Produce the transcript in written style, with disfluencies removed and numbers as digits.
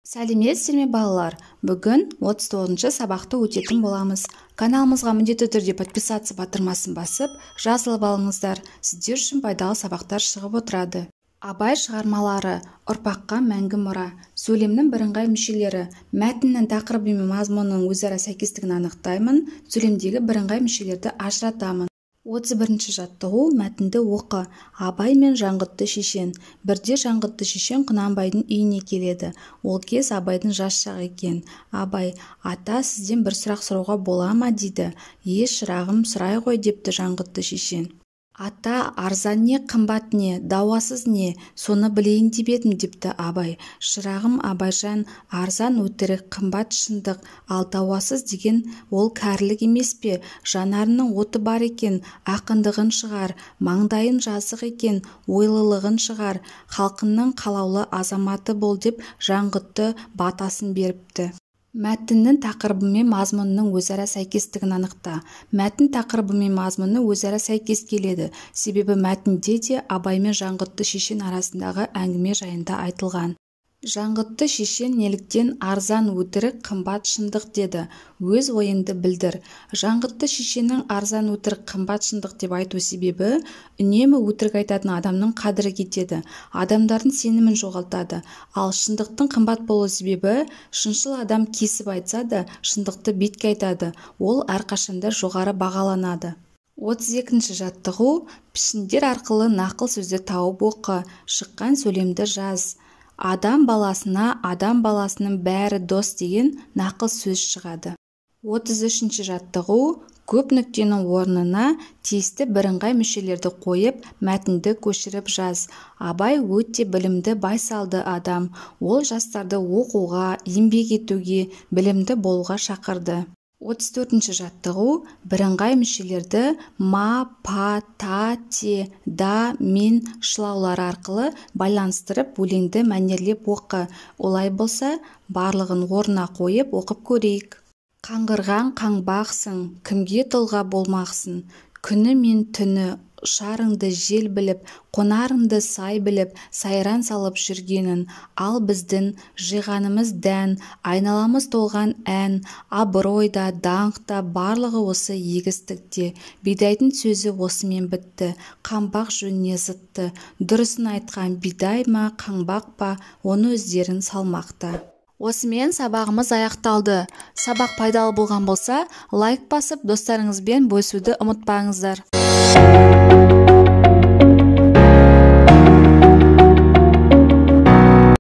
Сәлеметсіздер ме балалар? Бүгін 39-шы сабақты өтетін боламыз. Каналымызға міндетті түрде подписаться батырмасын басып, жазылып алыңыздар. Сіздер үшін пайдалы сабақтар шығып отырады. Абай шығармалары, ұрпаққа мәңгі мұра, сөйлемнің бірыңғай мүшелері, мәтіннің тақырыбы мен мазмұнының өзара сәйкестігін анықтаймын, сөйлемдегі бірыңғай мүшелерді ажыратамын. 31-ші жаттығу. Мәтінді оқы. Абай мен Жаңғытты шешен. Бірде Жаңғытты шешен Құнанбайдың үйіне келеді. Ол кез Абайдың жас шағы екен. Абай: ата, сізден бір сұрақ сұрауға бола ма дейді. Шырағым, сұрай ғой, депті Жаңғытты шешен. Ата, арзан не, қымбат не, дауасыз не, соны білейін деп едім, депті Абай. Шырағым Абайжан, арзан өтірік, қымбат шындық, ал дауасыз деген ол кәрілік емес пе? Жанарының оты бар екен, ақындығын шығар, маңдайын жазық екен, ойлылығын шығар, халқының қалаулы азаматы бол, деп Жаңғытты батасын беріпті. Мәтіннің тақырыбы мен мазмұнының өзара сәйкестігін анықта. Мәтін тақырыбы мен мазмұны өзара сәйкес келеді. Себебі мәтінде де Абай мен Жаңғытты шешен арасындағы әңгіме жайында айтылған. Жаңғытты шешен неліктен арзан өтірік, қымбат шындық деді? Өз ойыңды білдір. Жаңғытты шешеннің арзан өтірік, қымбат шындық деп айту себебі үнемі өтірік айтатын адамның қадірі кетеді, адамдардың сенімін жоғалтады. Ал шындықтың қымбат болу себебі шыншыл адам кесіп айтса да шындықты бетке айтады, ол әрқашанда жоғары бағаланады. 32-ші жаттығу. Пішіндер арқылы нақыл сөзді тауып оқы. Шыққан сөйлемді жаз. Адам баласына адам баласының бәрі дос деген нақыл сөз шығады. 33-ші жаттығу. Көп нүктенің орнына тиісті бірыңғай мүшелерді қойып, мәтінді көшіріп жаз. Абай өте білімді, байсалды адам. Ол жастарды оқуға, еңбек етуге, білімді болуға шақырды. 34-ші жаттығу. Бірыңғай мүшелерді ма, па, та, те, да, мен шылаулары арқылы байланыстырып өлеңді мәнерлеп оқы. Олай болса, барлығын орнына қойып оқып көрейік. Қаңғырған қаңбақсың, кімге тұлға болмақсың, күні мен түні, ұшарыңды жел біліп, қонарыңды сай біліп, сайран салып жүргенін, ал біздің жиғанымыз дән, айналамыз толған ән, абыройда, даңқта, барлығы осы егістікте. Бидайдың сөзі осымен бітті, қаңбақ жөніне зытты, дұрысын айтқан бидай ма, қаңбақ па, оны өздерің салмақта. Осымен сабағымыз аяқталды. Сабақ пайдалы болған болса, лайк басып, достарыңызбен бөлісуді ұмытпаңыздар.